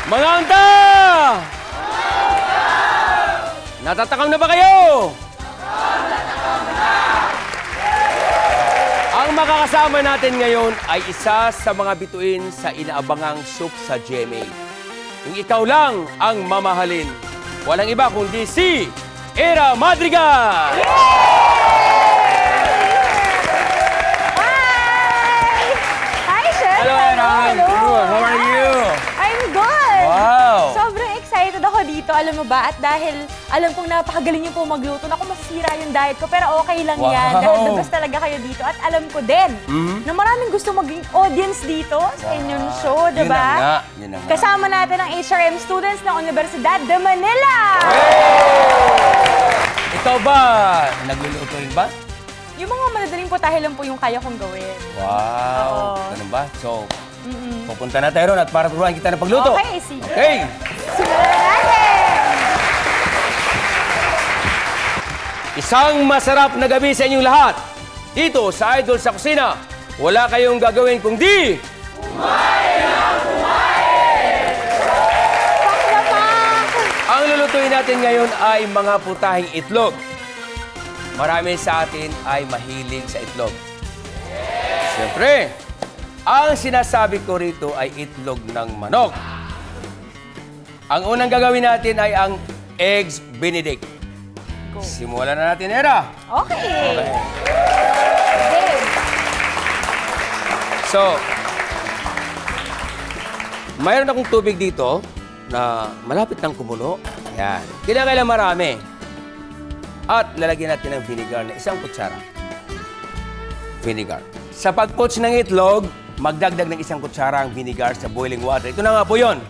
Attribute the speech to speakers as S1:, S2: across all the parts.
S1: Mga unta! Natatakam na ba kayo? Ang makakasama natin ngayon ay isa sa mga bituin sa inaabangang soup sa GMA. Yung ikaw lang ang mamahalin. Walang iba kundi si Era Madrigal!
S2: Hi, Chef!
S1: Hello, Era! How are you?
S2: I'm good!
S1: Wow!
S2: Sobrang excited ako dito, alam mo ba? At dahil alam kong napakagaling niyo po magluto, naku, masisira yung diet ko, pero okay lang yan. Dahil the best talaga kayo dito. At alam ko din na maraming gusto maging audience dito sa inyong show, diba?
S1: Yun na nga.
S2: Kasama natin ang HRM students ng Universidad de Manila!
S1: Ikaw ba, nagluluto rin ba?
S2: Yung mga maladaling putahe lang po yung kaya kong gawin.
S1: Wow! Ganun ba? So, pupunta na tayo ron at para turuan kita ng pagluto.
S2: Okay, sige.
S1: Okay!
S2: Simulan na natin!
S1: Isang masarap na gabi sa inyong lahat. Dito sa Idol sa Kusina, wala kayong gagawin kundi... Kumain ang kumain! Ang lulutuin natin ngayon ay mga putahing itlog. Marami sa atin ay mahilig sa itlog. Siyempre, ang sinasabi ko rito ay itlog ng manok. Ang unang gagawin natin ay ang Eggs Benedict. Simulan na natin, Era.
S2: Okay.
S1: So, mayroon akong tubig dito na malapit ng kumulo. Yan. Kailangan marami. At lalagyan natin ng vinegar na 1 kutsara. Vinegar. Sa pag-poach ng itlog, magdagdag ng 1 kutsara ang vinegar sa boiling water. Ito na nga po yun.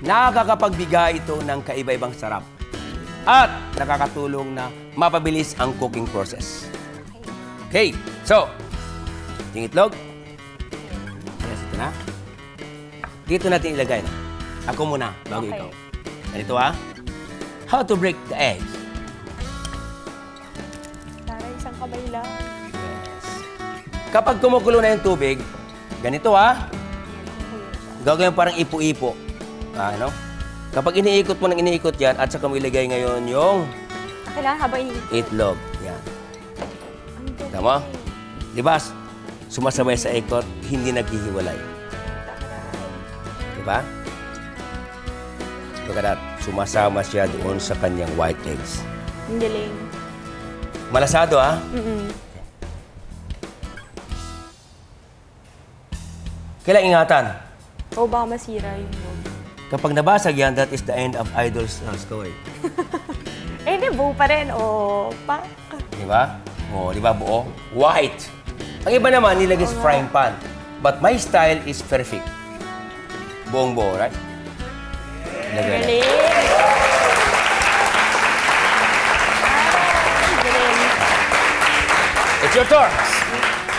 S1: Nakakapagbigay ito ng kaiba-ibang sarap. At nakakatulong na mapabilis ang cooking process. Okay. So, yung itlog. Yes, ito na. Dito natin ilagay na. Ako muna, bago ikaw. Ganito ha. How to break the eggs.
S2: Tara, isang kamay lang.
S1: Yes. Kapag kumukulo na yung tubig, ganito ha. Gagawin parang ipo-ipo. Ano? Kapag iniikot mo ng iniikot yan, at saka mo ilagay ngayon yung...
S2: Kailangan habang iniikot.
S1: Itlog. Yan. Tama? Diba? Sumasabay sa ikot, hindi naghihiwalay. Diba? Look at that. Sumasama siya doon sa kanyang white eggs.
S2: Ang galing.
S1: Malasado, ha? Kailang ingatan.
S2: O baka masira yung loob.
S1: Kapag nabasag yan, that is the end of Idol's story.
S2: Eh, hindi, buo pa rin. O, pak.
S1: Diba? O, diba buo? White. Ang iba naman, nilagay sa frying pan. But my style is perfect. Buong buo, right? Ilagay na.
S2: Galing. Galing.
S1: It's your turn.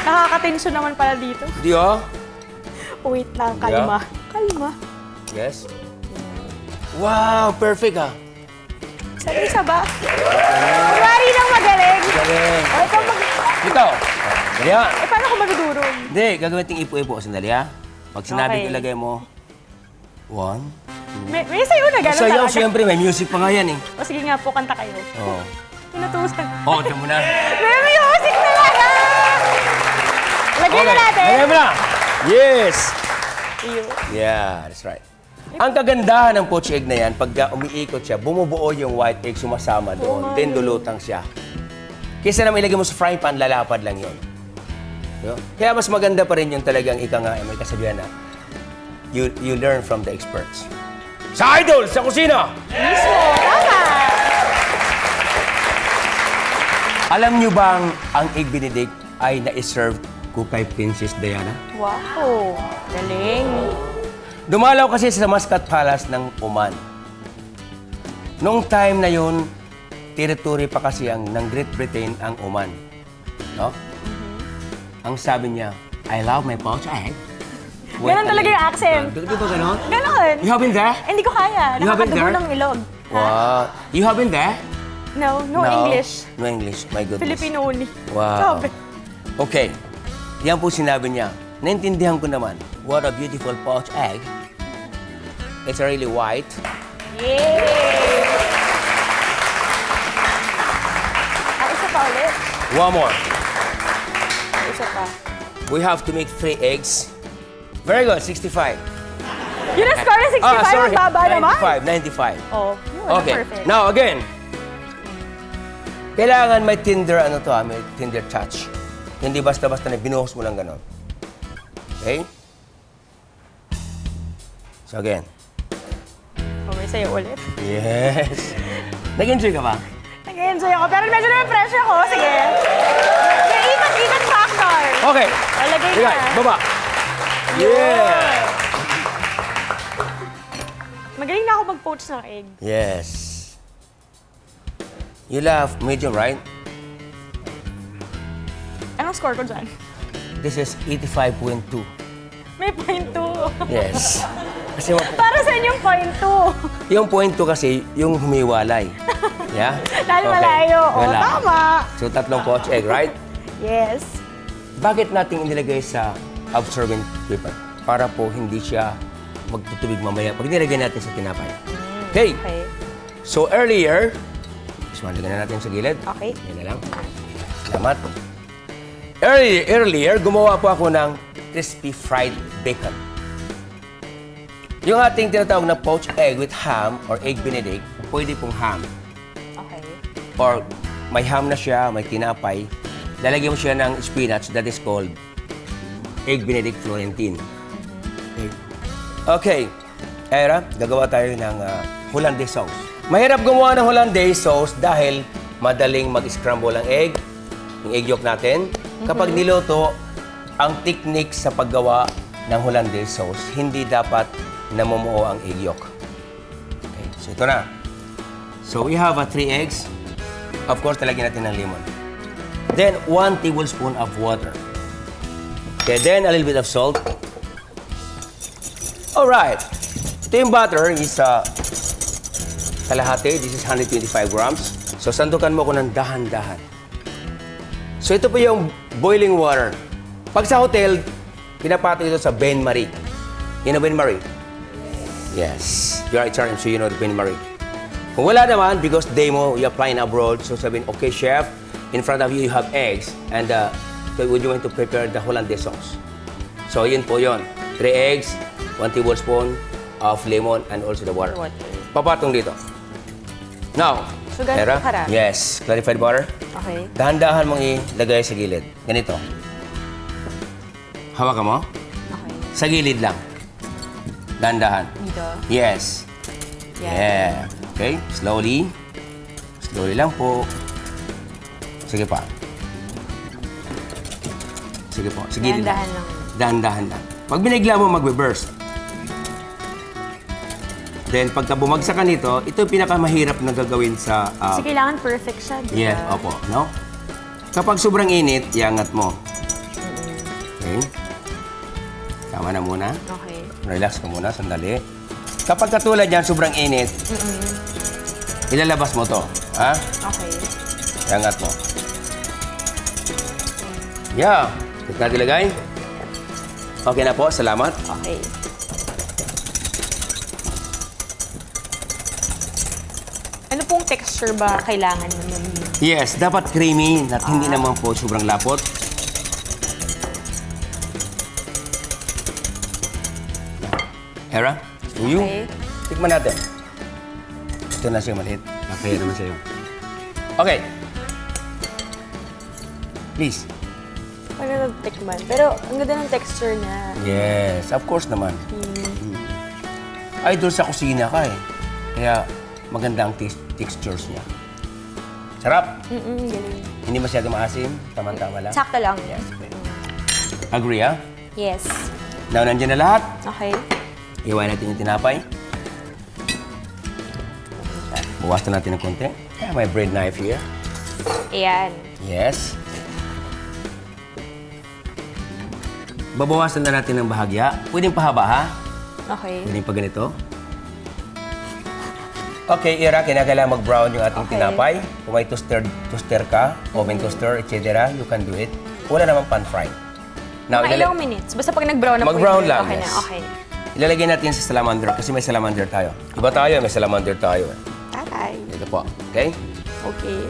S2: Nakaka-tension naman pala dito.
S1: Di oh?
S2: Wait lang, kalma. Kalma.
S1: Yes. Wow, perfect ah.
S2: Isa ba? Kumari lang magaling.
S1: Galing.
S2: O, ikaw mag...
S1: Ito. Dali ha.
S2: Eh, paano ko magdudurog?
S1: Hindi, gagawin ting ipo-ipo. Sandali ha. Pag sinabi
S2: Okay.
S1: ilagay mo, 1, 2.
S2: May sayo na gano'n
S1: Sayaw,
S2: talaga.
S1: siyempre, may music pa nga yan eh.
S2: O, sige nga po, kanta kayo.
S1: Oo.
S2: Pinutusan.
S1: Oh, ito muna.
S2: May music talaga! Lagyan na natin.
S1: Lagyan mo na. Yes.
S2: Iyo.
S1: Yeah, that's right. Ang kagandahan ng poached egg na yan, pag umiikot siya, bumubuo yung white egg, sumasama doon, then dulutang siya. Kaysa na ilagay mo sa frying pan, lalapad lang yun. Kaya mas maganda pa rin yung talagang ika nga, may kasabihan na, you learn from the experts. Sa Idol, sa kusina!
S2: Mismo, tama!
S1: Alam nyo bang ang Egg Benedict ay na-serve ko kay Princess Diana?
S2: Wow! Galing!
S1: Dumalaw kasi sa Muscat Palace ng Oman. Noong time na yun, territory pa kasi ng Great Britain ang Oman. No? Ang sabi niya, I love my poached egg.
S2: Ganon talaga yung accent.
S1: Di ba ganon?
S2: Ganon!
S1: You have been there?
S2: Hindi ko kaya.
S1: You have been
S2: Nakakadugo
S1: there?
S2: ng ilog.
S1: Wow. You have been there?
S2: No, no English.
S1: No English. My goodness.
S2: Filipino only.
S1: Wow.
S2: Sabi.
S1: Okay. Yan po sinabi niya. Naintindihan ko naman. What a beautiful poached egg. it's really white.
S2: Yay! Isa pa ulit.
S1: One more.
S2: Isa pa.
S1: We have to make 3 eggs. Very good, 65.
S2: Yun ang score na 65,
S1: sorry.
S2: ang baba naman.
S1: 95.
S2: Oh, yun,
S1: Okay,
S2: perfect.
S1: now again. Kailangan may tender, may tender touch. Hindi basta-basta na binuhos mo lang gano'n. Okay? So again.
S2: Oh, may sayo ulit.
S1: Yes. Nag-enjoy ka ba?
S2: Nag-enjoy ako, pero medyo na-pressure ako. Sige. Even factor.
S1: Okay.
S2: Alagay
S1: Sige,
S2: na.
S1: baba. Yeah.
S2: Magaling na ako mag-poach ng egg.
S1: Yes. You love medium, right?
S2: Anong score ko dyan?
S1: This is 85.2.
S2: May point 2.
S1: Yes. Kasi
S2: Para sa inyong point 2.
S1: yung point 2 kasi, yung humiwalay. Yeah?
S2: Dahil malayo. O,
S1: Wala.
S2: tama.
S1: So, 3 poached egg, right?
S2: Yes.
S1: Bakit natin inilagay sa absorbent paper? Para po hindi siya magtutubig mamaya pag nilagay natin sa tinapay. Okay.
S2: Okay.
S1: So, earlier, lagyan na natin sa gilid.
S2: Okay.
S1: Yan na lang. Salamat. Earlier, gumawa po ako ng crispy fried bacon. Yung ating tinatawag na poached egg with ham or egg benedict, pwede pong ham.
S2: Okay.
S1: Or may ham na siya, may tinapay. Lalagyan mo siya ng spinach that is called egg benedict Florentine. Okay. Era, gagawa tayo ng Hollandaise sauce. Mahirap gumawa ng Hollandaise sauce dahil madaling mag-scramble ang egg, yung egg yolk natin. Kapag niluto, ang technique sa paggawa ng Hollandaise sauce, hindi dapat namumuo ang egg yolk. Okay, so ito na. So we have 3 eggs. Of course, talagyan natin ng lemon. Then, 1 tablespoon of water. Okay, then a little bit of salt. Alright. Ito yung butter is kalahati. This is 125 grams. So, sandukan mo ko ng dahan-dahan. So, ito po yung boiling water. Pag sa hotel, pinapato ito sa bain-marie. You know bain-marie? Yes. You are Italian, so you know the bain-marie. Kung wala naman, because demo, you're flying abroad, so sabihin, okay, chef, in front of you, you have eggs, and would you want to prepare the Hollandaise sauce? So, yun po yun. 3 eggs, 1 tablespoon of lemon, and also the water. Papatong dito. Now,
S2: so, ganito karami?
S1: Yes. Clarified butter.
S2: Okay.
S1: Dahan-dahan mong ilagay sa gilid. Ganito. Hawakan mo.
S2: Okay.
S1: Sa gilid lang. Dahan-dahan.
S2: Dito?
S1: Yes. Yeah. Okay. Slowly. Slowly lang po. Sige pa. Sige po. Sa gilid
S2: Dahan-dahan lang.
S1: Dahan-dahan lang. Pag binigla mo, magbe-burst. Then, pagka bumagsak ka nito, ito yung pinakamahirap na gagawin sa...
S2: Kasi kailangan perfect siya, di ba?
S1: Yes, opo. No? Kapag sobrang init, iangat mo. Okay. Tama na muna.
S2: Okay.
S1: Relax ka muna, sandali. Kapag katulad yan, sobrang init, ilalabas mo to. Ha?
S2: Okay.
S1: Iangat mo. Yeah. Ito natin ilagay. Okay na po, salamat.
S2: Okay. Ano pong texture ba kailangan naman?
S1: Yes, dapat creamy at hindi naman po sobrang lapot. Hera, to you.
S2: Okay.
S1: Tikman natin. Ito na siya maliit. Nakaya naman sa'yo. Okay. Please.
S2: Paano nagtikman? Pero ang ganda ng texture niya.
S1: Yes, of course naman. Idol sa kusina ka eh. Kaya maganda ang textures niya. Sarap.
S2: Galing.
S1: Hindi masyado maasim. Tama-tama lang.
S2: Sakto lang.
S1: Yes, okay. Agree, ha?
S2: Yes.
S1: Now, nandiyan na lahat.
S2: Okay.
S1: Iwain natin yung tinapay. Bawasan natin ng konti. Yeah, may bread knife here.
S2: Ayan.
S1: Yes. Babawasan na natin ng bahagya. Pwedeng pahaba, ha?
S2: Okay.
S1: Pwedeng pa ganito. Okay, Ira, kinakailangan mag-brown yung ating tinapay. Kung may toaster ka, oven toaster, etc., you can do it. Wala namang pan-fry. Now,
S2: Mga ilang minutes? Basta pag nag-brown na
S1: mag-brown lang,
S2: okay
S1: yes.
S2: na, okay.
S1: Ilalagay natin sa salamander kasi may salamander tayo. Iba tayo, may salamander tayo.
S2: Tatay.
S1: Ito po. Okay?
S2: Okay.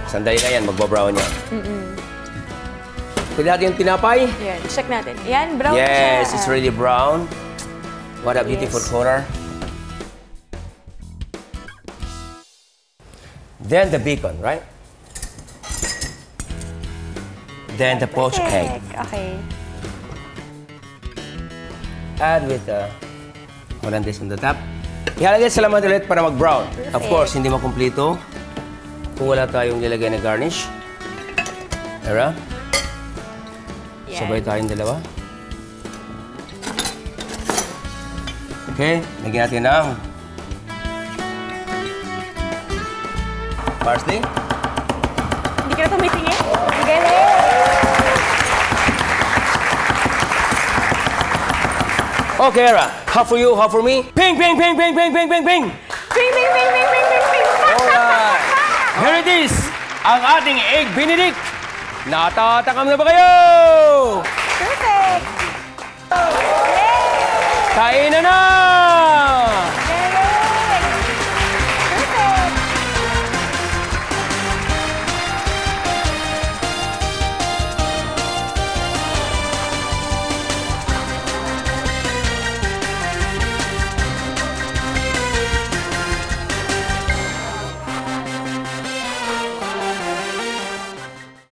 S1: Sandali na yan, magbabrown yan. Pwede natin yung tinapay?
S2: Yan, check natin. Yan, brown
S1: Yes,
S2: siya.
S1: it's really brown. What a beautiful
S2: Yes.
S1: color. Then the bacon, right? Then the poached egg.
S2: Perfect. Okay.
S1: Add with the Hollandaise on the top. Ihalagay sa laman ulit para mag-brown. Of
S2: Perfect.
S1: course, hindi makumpleto kung wala tayong nilagay na garnish. Tara,
S2: Yan.
S1: sabay tayong dalawa. Okay, lagyan natin ng parsley.
S2: Hindi ka na tumitingin? Ang galing!
S1: Okay, Era. Half for you, half for me. Ping, ping, ping, ping, ping, ping, ping, ping.
S2: Ping, ping, ping, ping, ping, ping, ping.
S1: Alright. Here it is. Ang ating egg benedict. Natatakam na ba kayo?
S2: Perfect!
S1: Kain na na!